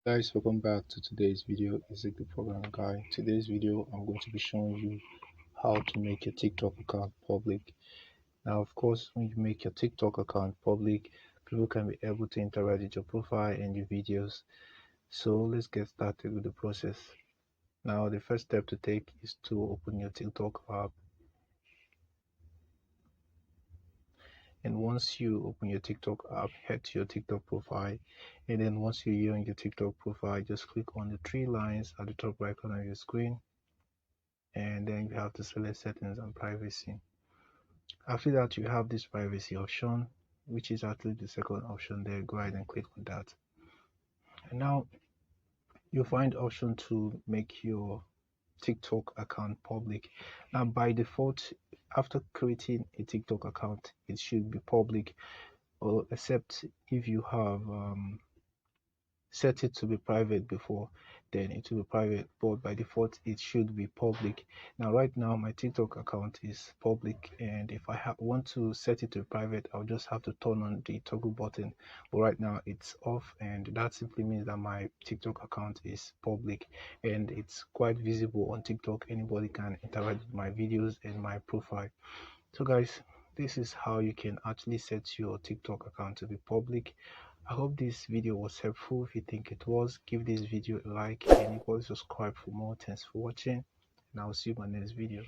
Guys, welcome back to today's video. It's the program guy. Today's video I'm going to be showing you how to make your TikTok account public. Now of course, when you make your TikTok account public, people can be able to interact with your profile and your videos. So let's get started with the process. Now the first step to take is to open your TikTok app, and once you open your TikTok app, head to your TikTok profile, and then once you're here on your TikTok profile, just click on the three lines at the top right corner of your screen, and then you have to select settings and privacy. After that, you have this privacy option, which is actually the second option there. Go ahead and click on that, and now you'll find option to make your TikTok account public. Now by default, after creating a TikTok account, it should be public, or except if you have set it to be private before, then it will be private, but by default it should be public. Now right now my TikTok account is public, and if I want to set it to private, I'll just have to turn on the toggle button, but right now it's off, and that simply means that my TikTok account is public and it's quite visible on TikTok. Anybody can interact with my videos and my profile. So guys, this is how you can actually set your TikTok account to be public. I hope this video was helpful. If you think it was, give this video a like and equally subscribe for more. Thanks for watching, and I'll see you in my next video.